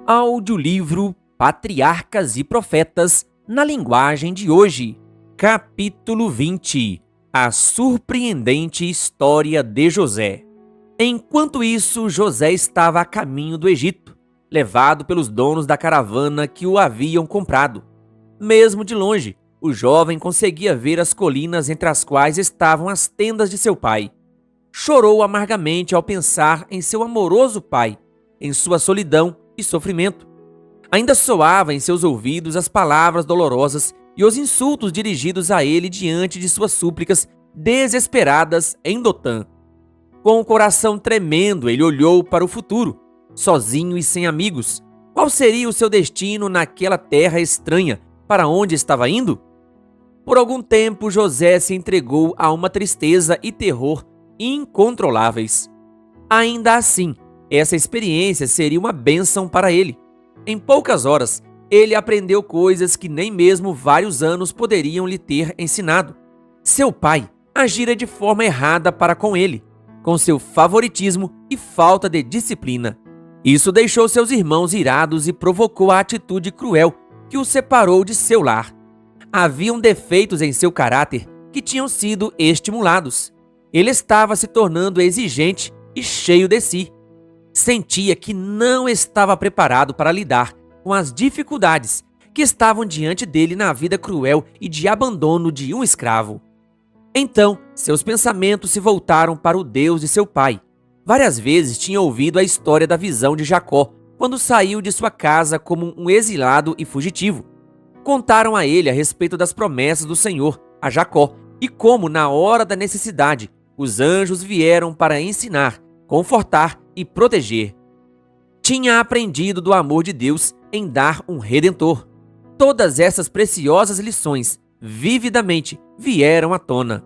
Audiolivro Patriarcas e Profetas na linguagem de hoje. Capítulo 20. A surpreendente história de José. Enquanto isso, José estava a caminho do Egito, levado pelos donos da caravana que o haviam comprado. Mesmo de longe, o jovem conseguia ver as colinas entre as quais estavam as tendas de seu pai. Chorou amargamente ao pensar em seu amoroso pai, em sua solidão e sofrimento. Ainda soava em seus ouvidos as palavras dolorosas e os insultos dirigidos a ele diante de suas súplicas desesperadas em Dotã. Com o coração tremendo, ele olhou para o futuro, sozinho e sem amigos. Qual seria o seu destino naquela terra estranha para onde estava indo? Por algum tempo, José se entregou a uma tristeza e terror incontroláveis. Ainda assim, essa experiência seria uma bênção para ele. Em poucas horas, ele aprendeu coisas que nem mesmo vários anos poderiam lhe ter ensinado. Seu pai agira de forma errada para com ele, com seu favoritismo e falta de disciplina. Isso deixou seus irmãos irados e provocou a atitude cruel que o separou de seu lar. Haviam defeitos em seu caráter que tinham sido estimulados. Ele estava se tornando exigente e cheio de si. Sentia que não estava preparado para lidar com as dificuldades que estavam diante dele na vida cruel e de abandono de um escravo. Então, seus pensamentos se voltaram para o Deus de seu pai. Várias vezes tinha ouvido a história da visão de Jacó, quando saiu de sua casa como um exilado e fugitivo. Contaram a ele a respeito das promessas do Senhor a Jacó e como, na hora da necessidade, os anjos vieram para ensinar, confortar e proteger. Tinha aprendido do amor de Deus em dar um redentor. Todas essas preciosas lições, vividamente, vieram à tona.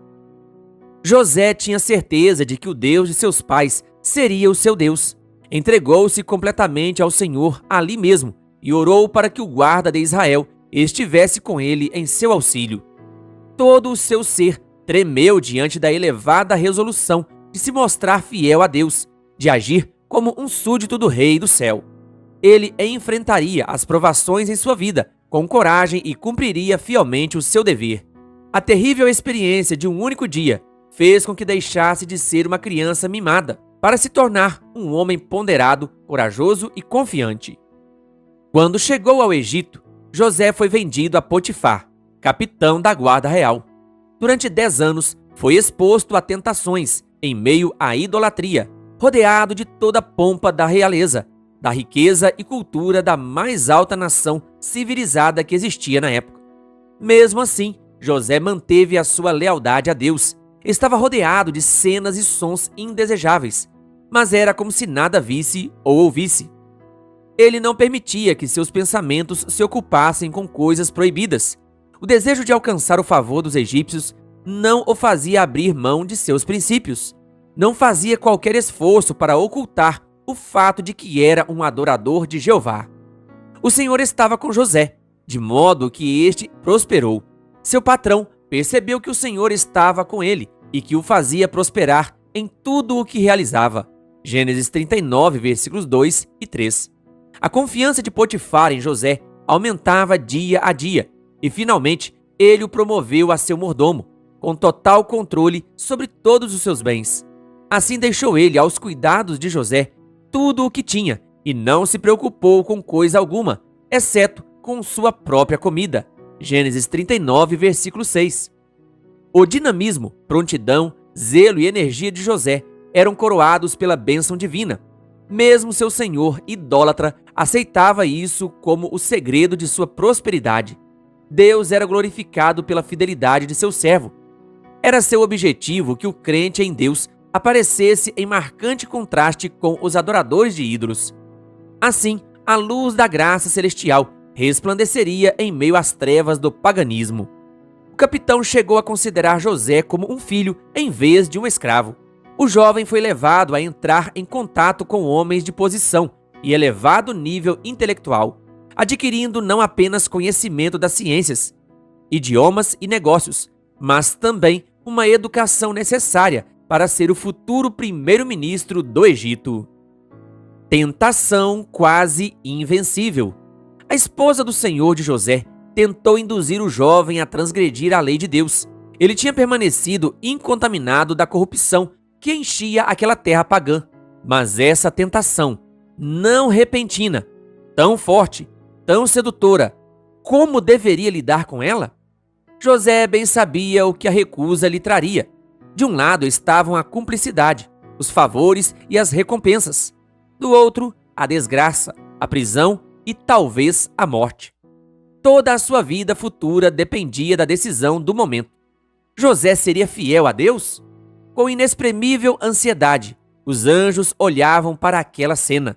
José tinha certeza de que o Deus de seus pais seria o seu Deus. Entregou-se completamente ao Senhor ali mesmo e orou para que o guarda de Israel estivesse com ele em seu auxílio. Todo o seu ser tremeu diante da elevada resolução de se mostrar fiel a Deus, de agir como um súdito do Rei do Céu. Ele enfrentaria as provações em sua vida com coragem e cumpriria fielmente o seu dever. A terrível experiência de um único dia fez com que deixasse de ser uma criança mimada para se tornar um homem ponderado, corajoso e confiante. Quando chegou ao Egito, José foi vendido a Potifar, capitão da guarda real. Durante 10 anos, foi exposto a tentações em meio à idolatria, rodeado de toda a pompa da realeza, da riqueza e cultura da mais alta nação civilizada que existia na época. Mesmo assim, José manteve a sua lealdade a Deus. Estava rodeado de cenas e sons indesejáveis, mas era como se nada visse ou ouvisse. Ele não permitia que seus pensamentos se ocupassem com coisas proibidas. O desejo de alcançar o favor dos egípcios não o fazia abrir mão de seus princípios. Não fazia qualquer esforço para ocultar o fato de que era um adorador de Jeová. O Senhor estava com José, de modo que este prosperou. Seu patrão percebeu que o Senhor estava com ele e que o fazia prosperar em tudo o que realizava. Gênesis 39, versículos 2 e 3. A confiança de Potifar em José aumentava dia a dia e, finalmente, ele o promoveu a seu mordomo, com total controle sobre todos os seus bens. Assim deixou ele aos cuidados de José tudo o que tinha e não se preocupou com coisa alguma, exceto com sua própria comida. Gênesis 39, versículo 6. O dinamismo, prontidão, zelo e energia de José eram coroados pela bênção divina. Mesmo seu senhor idólatra aceitava isso como o segredo de sua prosperidade. Deus era glorificado pela fidelidade de seu servo. Era seu objetivo que o crente em Deus aparecesse em marcante contraste com os adoradores de ídolos. Assim, a luz da graça celestial resplandeceria em meio às trevas do paganismo. O capitão chegou a considerar José como um filho em vez de um escravo. O jovem foi levado a entrar em contato com homens de posição e elevado nível intelectual, adquirindo não apenas conhecimento das ciências, idiomas e negócios, mas também uma educação necessária para ser o futuro primeiro-ministro do Egito. Tentação quase invencível. A esposa do senhor de José tentou induzir o jovem a transgredir a lei de Deus. Ele tinha permanecido incontaminado da corrupção que enchia aquela terra pagã. Mas essa tentação, não repentina, tão forte, tão sedutora, como deveria lidar com ela? José bem sabia o que a recusa lhe traria. De um lado estavam a cumplicidade, os favores e as recompensas. Do outro, a desgraça, a prisão e talvez a morte. Toda a sua vida futura dependia da decisão do momento. José seria fiel a Deus? Com inexprimível ansiedade, os anjos olhavam para aquela cena.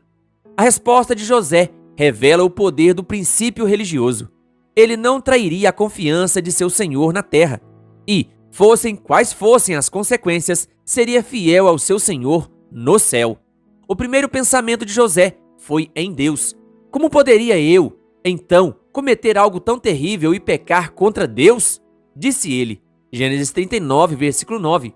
A resposta de José revela o poder do princípio religioso. Ele não trairia a confiança de seu Senhor na terra e, fossem quais fossem as consequências, seria fiel ao seu Senhor no céu. O primeiro pensamento de José foi em Deus. Como poderia eu, então, cometer algo tão terrível e pecar contra Deus? Disse ele. Gênesis 39, versículo 9.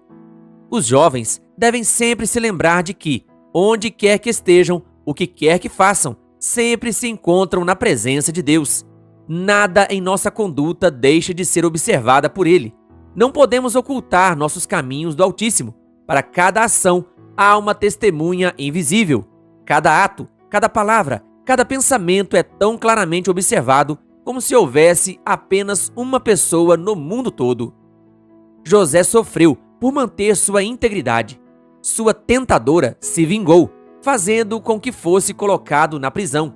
Os jovens devem sempre se lembrar de que, onde quer que estejam, o que quer que façam, sempre se encontram na presença de Deus. Nada em nossa conduta deixa de ser observada por Ele. Não podemos ocultar nossos caminhos do Altíssimo. Para cada ação, há uma testemunha invisível. Cada ato, cada palavra, cada pensamento é tão claramente observado como se houvesse apenas uma pessoa no mundo todo. José sofreu por manter sua integridade. Sua tentadora se vingou, fazendo com que fosse colocado na prisão.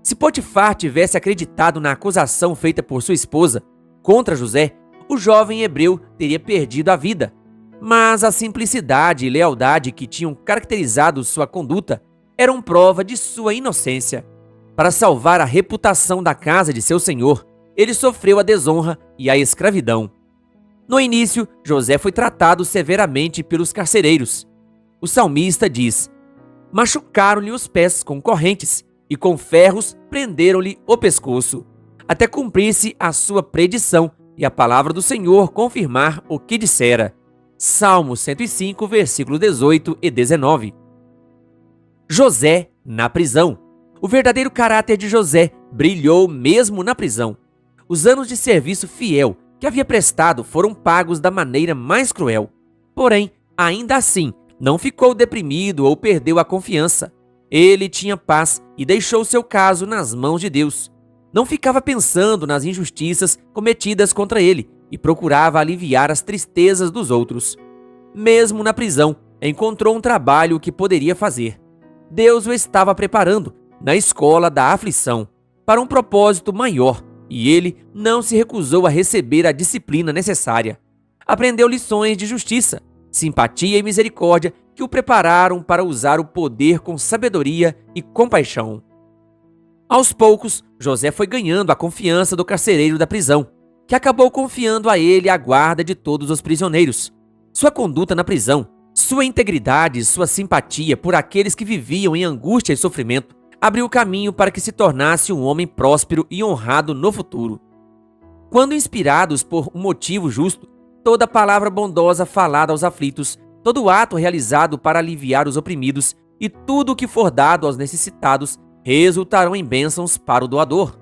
Se Potifar tivesse acreditado na acusação feita por sua esposa contra José, o jovem hebreu teria perdido a vida. Mas a simplicidade e lealdade que tinham caracterizado sua conduta eram prova de sua inocência. Para salvar a reputação da casa de seu senhor, ele sofreu a desonra e a escravidão. No início, José foi tratado severamente pelos carcereiros. O salmista diz: machucaram-lhe os pés com correntes e com ferros prenderam-lhe o pescoço, até cumprir-se a sua predição e a palavra do Senhor confirmar o que dissera. Salmo 105, versículo 18 e 19. José na prisão. O verdadeiro caráter de José brilhou mesmo na prisão. Os anos de serviço fiel que havia prestado foram pagos da maneira mais cruel. Porém, ainda assim, não ficou deprimido ou perdeu a confiança. Ele tinha paz e deixou seu caso nas mãos de Deus. Não ficava pensando nas injustiças cometidas contra ele e procurava aliviar as tristezas dos outros. Mesmo na prisão, encontrou um trabalho que poderia fazer. Deus o estava preparando na escola da aflição para um propósito maior e ele não se recusou a receber a disciplina necessária. Aprendeu lições de justiça, simpatia e misericórdia que o prepararam para usar o poder com sabedoria e compaixão. Aos poucos, José foi ganhando a confiança do carcereiro da prisão, que acabou confiando a ele a guarda de todos os prisioneiros. Sua conduta na prisão, sua integridade e sua simpatia por aqueles que viviam em angústia e sofrimento abriu o caminho para que se tornasse um homem próspero e honrado no futuro. Quando inspirados por um motivo justo, toda palavra bondosa falada aos aflitos, todo ato realizado para aliviar os oprimidos e tudo o que for dado aos necessitados resultarão em bênçãos para o doador.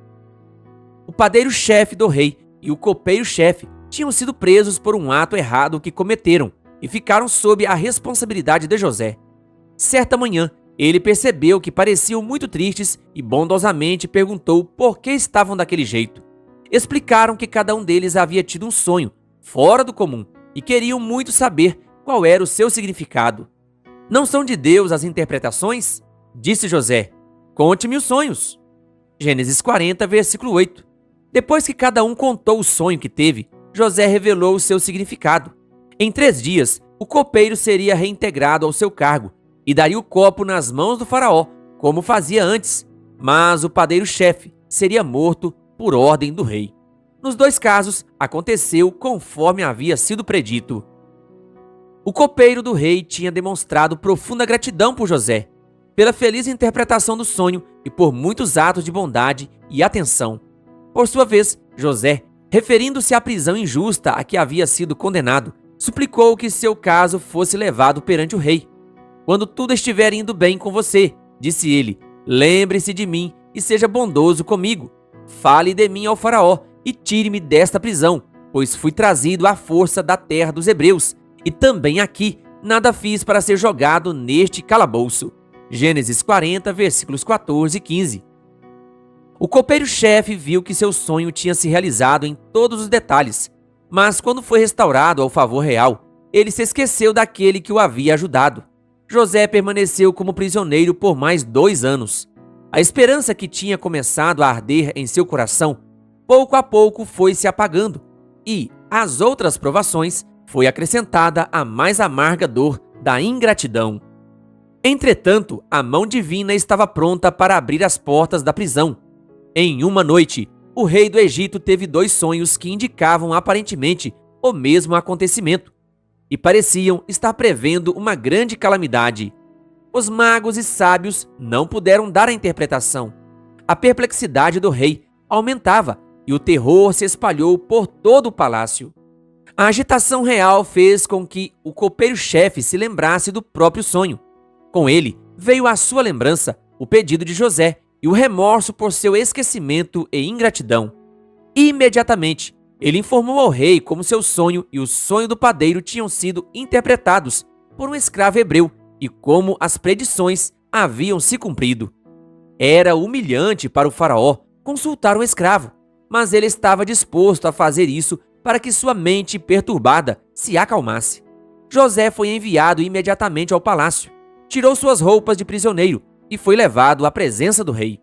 O padeiro-chefe do rei e o copeiro-chefe tinham sido presos por um ato errado que cometeram e ficaram sob a responsabilidade de José. Certa manhã, ele percebeu que pareciam muito tristes e bondosamente perguntou por que estavam daquele jeito. Explicaram que cada um deles havia tido um sonho fora do comum e queriam muito saber qual era o seu significado. Não são de Deus as interpretações? Disse José. Conte-me os sonhos. Gênesis 40, versículo 8. Depois que cada um contou o sonho que teve, José revelou o seu significado. Em 3 dias, o copeiro seria reintegrado ao seu cargo e daria o copo nas mãos do faraó, como fazia antes, mas o padeiro-chefe seria morto por ordem do rei. Nos 2 casos, aconteceu conforme havia sido predito. O copeiro do rei tinha demonstrado profunda gratidão por José, pela feliz interpretação do sonho e por muitos atos de bondade e atenção. Por sua vez, José, referindo-se à prisão injusta a que havia sido condenado, suplicou que seu caso fosse levado perante o rei. Quando tudo estiver indo bem com você, disse ele: lembre-se de mim e seja bondoso comigo. Fale de mim ao faraó e tire-me desta prisão, pois fui trazido à força da terra dos hebreus, e também aqui nada fiz para ser jogado neste calabouço. Gênesis 40, versículos 14 e 15. O copeiro-chefe viu que seu sonho tinha se realizado em todos os detalhes, mas quando foi restaurado ao favor real, ele se esqueceu daquele que o havia ajudado. José permaneceu como prisioneiro por mais 2 anos. A esperança que tinha começado a arder em seu coração, pouco a pouco foi se apagando, e, às outras provações, foi acrescentada a mais amarga dor da ingratidão. Entretanto, a mão divina estava pronta para abrir as portas da prisão. Em uma noite, o rei do Egito teve 2 sonhos que indicavam aparentemente o mesmo acontecimento, e pareciam estar prevendo uma grande calamidade. Os magos e sábios não puderam dar a interpretação. A perplexidade do rei aumentava e o terror se espalhou por todo o palácio. A agitação real fez com que o copeiro-chefe se lembrasse do próprio sonho. Com ele veio à sua lembrança o pedido de José e o remorso por seu esquecimento e ingratidão. Imediatamente, ele informou ao rei como seu sonho e o sonho do padeiro tinham sido interpretados por um escravo hebreu e como as predições haviam se cumprido. Era humilhante para o faraó consultar um escravo, mas ele estava disposto a fazer isso para que sua mente perturbada se acalmasse. José foi enviado imediatamente ao palácio, tirou suas roupas de prisioneiro e foi levado à presença do rei.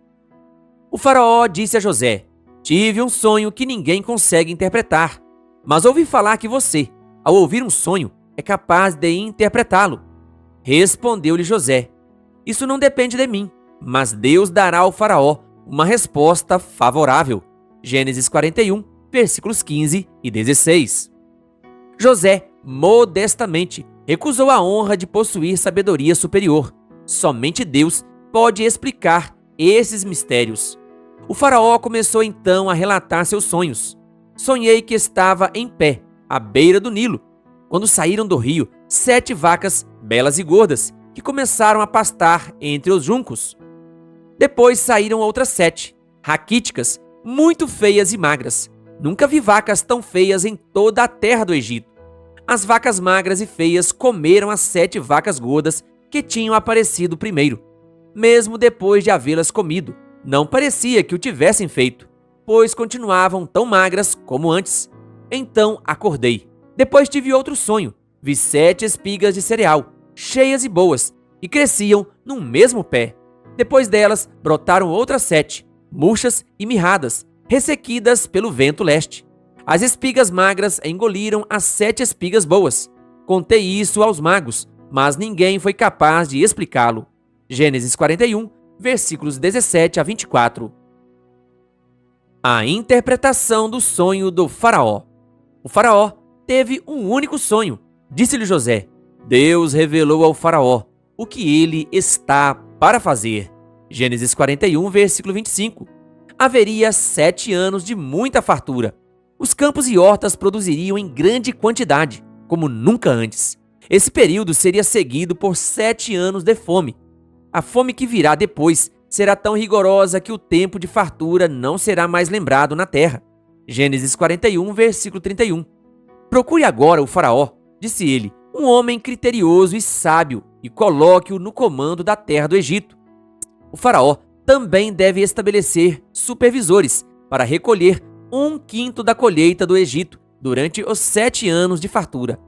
O faraó disse a José: tive um sonho que ninguém consegue interpretar, mas ouvi falar que você, ao ouvir um sonho, é capaz de interpretá-lo. Respondeu-lhe José: isso não depende de mim, mas Deus dará ao faraó uma resposta favorável. Gênesis 41, versículos 15 e 16. José, modestamente, recusou a honra de possuir sabedoria superior. Somente Deus pode explicar esses mistérios. O faraó começou então a relatar seus sonhos. Sonhei que estava em pé, à beira do Nilo, quando saíram do rio 7 vacas belas e gordas, que começaram a pastar entre os juncos. Depois saíram outras 7, raquíticas, muito feias e magras. Nunca vi vacas tão feias em toda a terra do Egito. As vacas magras e feias comeram as 7 vacas gordas que tinham aparecido primeiro. Mesmo depois de havê-las comido, não parecia que o tivessem feito, pois continuavam tão magras como antes. Então acordei. Depois tive outro sonho. Vi 7 espigas de cereal, cheias e boas, e cresciam num mesmo pé. Depois delas, brotaram outras 7, murchas e mirradas, ressequidas pelo vento leste. As espigas magras engoliram as 7 espigas boas. Contei isso aos magos, mas ninguém foi capaz de explicá-lo. Gênesis 41, versículos 17 a 24. A interpretação do sonho do faraó. O faraó teve um único sonho. Disse-lhe José: Deus revelou ao faraó o que ele está para fazer. Gênesis 41, versículo 25. Haveria 7 anos de muita fartura. Os campos e hortas produziriam em grande quantidade, como nunca antes. Esse período seria seguido por 7 anos de fome. A fome que virá depois será tão rigorosa que o tempo de fartura não será mais lembrado na terra. Gênesis 41, versículo 31. Procure agora o faraó, disse ele, um homem criterioso e sábio, e coloque-o no comando da terra do Egito. O faraó também deve estabelecer supervisores para recolher 1/5 da colheita do Egito durante os 7 anos de fartura.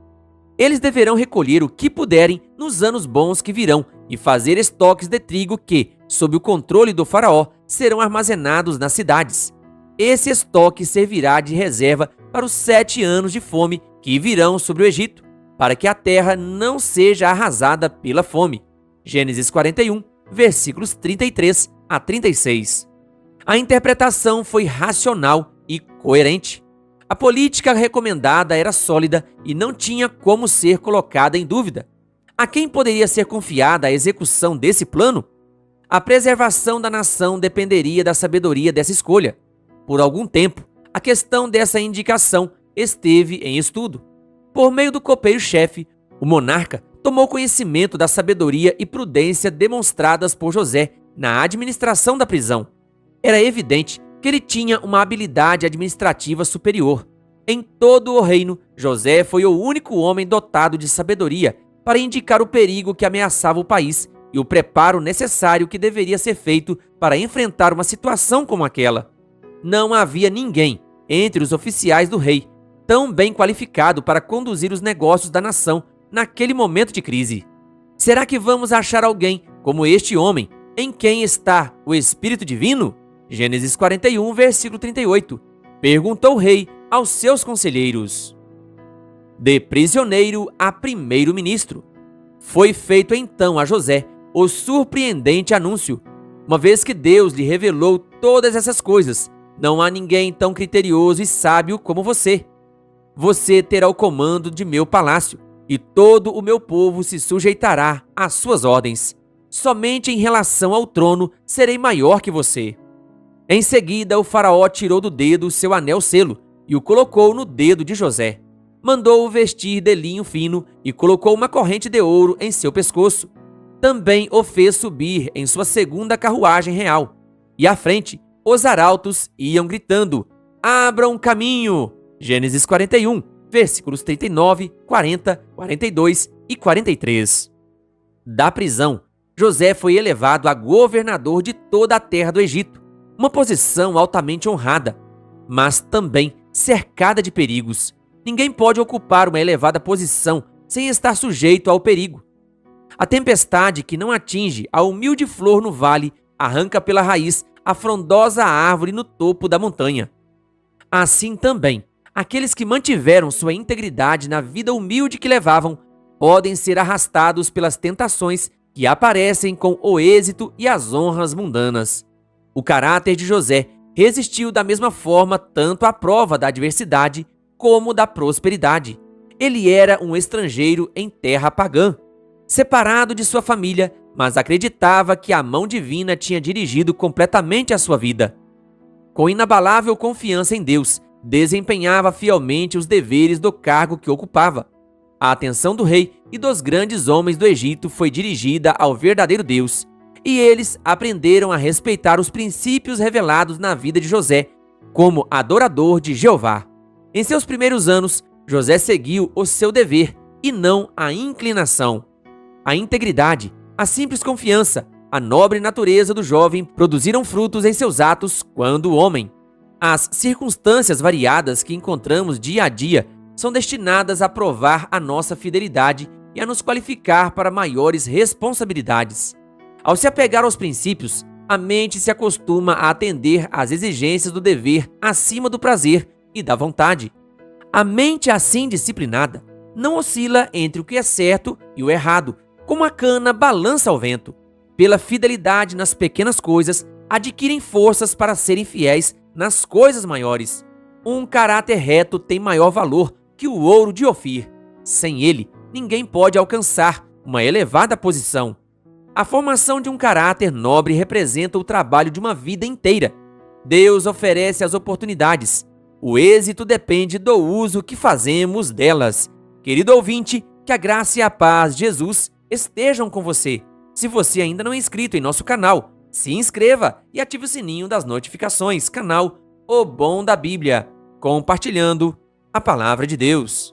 Eles deverão recolher o que puderem nos anos bons que virão e fazer estoques de trigo que, sob o controle do faraó, serão armazenados nas cidades. Esse estoque servirá de reserva para os 7 anos de fome que virão sobre o Egito, para que a terra não seja arrasada pela fome. Gênesis 41, versículos 33 a 36. A interpretação foi racional e coerente. A política recomendada era sólida e não tinha como ser colocada em dúvida. A quem poderia ser confiada a execução desse plano? A preservação da nação dependeria da sabedoria dessa escolha. Por algum tempo, a questão dessa indicação esteve em estudo. Por meio do copeiro-chefe, o monarca tomou conhecimento da sabedoria e prudência demonstradas por José na administração da prisão. Era evidente que ele tinha uma habilidade administrativa superior. Em todo o reino, José foi o único homem dotado de sabedoria para indicar o perigo que ameaçava o país e o preparo necessário que deveria ser feito para enfrentar uma situação como aquela. Não havia ninguém, entre os oficiais do rei, tão bem qualificado para conduzir os negócios da nação naquele momento de crise. Será que vamos achar alguém como este homem, em quem está o Espírito Divino? Gênesis 41, versículo 38. Perguntou o rei aos seus conselheiros. De prisioneiro a primeiro-ministro. Foi feito então a José o surpreendente anúncio. Uma vez que Deus lhe revelou todas essas coisas, não há ninguém tão criterioso e sábio como você. Você terá o comando de meu palácio, e todo o meu povo se sujeitará às suas ordens. Somente em relação ao trono serei maior que você. Em seguida, o faraó tirou do dedo seu anel-selo e o colocou no dedo de José. Mandou-o vestir de linho fino e colocou uma corrente de ouro em seu pescoço. Também o fez subir em sua segunda carruagem real. E à frente, os arautos iam gritando: "Abram caminho!" Gênesis 41, versículos 39, 40, 42 e 43. Da prisão, José foi elevado a governador de toda a terra do Egito, uma posição altamente honrada, mas também cercada de perigos. Ninguém pode ocupar uma elevada posição sem estar sujeito ao perigo. A tempestade que não atinge a humilde flor no vale arranca pela raiz a frondosa árvore no topo da montanha. Assim também, aqueles que mantiveram sua integridade na vida humilde que levavam podem ser arrastados pelas tentações que aparecem com o êxito e as honras mundanas. O caráter de José resistiu da mesma forma tanto à prova da adversidade como da prosperidade. Ele era um estrangeiro em terra pagã, separado de sua família, mas acreditava que a mão divina tinha dirigido completamente a sua vida. Com inabalável confiança em Deus, desempenhava fielmente os deveres do cargo que ocupava. A atenção do rei e dos grandes homens do Egito foi dirigida ao verdadeiro Deus, e eles aprenderam a respeitar os princípios revelados na vida de José como adorador de Jeová. Em seus primeiros anos, José seguiu o seu dever e não a inclinação. A integridade, a simples confiança, a nobre natureza do jovem produziram frutos em seus atos quando homem. As circunstâncias variadas que encontramos dia a dia são destinadas a provar a nossa fidelidade e a nos qualificar para maiores responsabilidades. Ao se apegar aos princípios, a mente se acostuma a atender às exigências do dever acima do prazer e da vontade. A mente assim disciplinada não oscila entre o que é certo e o errado, como a cana balança ao vento. Pela fidelidade nas pequenas coisas, adquirem forças para serem fiéis nas coisas maiores. Um caráter reto tem maior valor que o ouro de Ofir. Sem ele, ninguém pode alcançar uma elevada posição. A formação de um caráter nobre representa o trabalho de uma vida inteira. Deus oferece as oportunidades. O êxito depende do uso que fazemos delas. Querido ouvinte, que a graça e a paz de Jesus estejam com você. Se você ainda não é inscrito em nosso canal, se inscreva e ative o sininho das notificações. Canal O Bom da Bíblia, compartilhando a Palavra de Deus.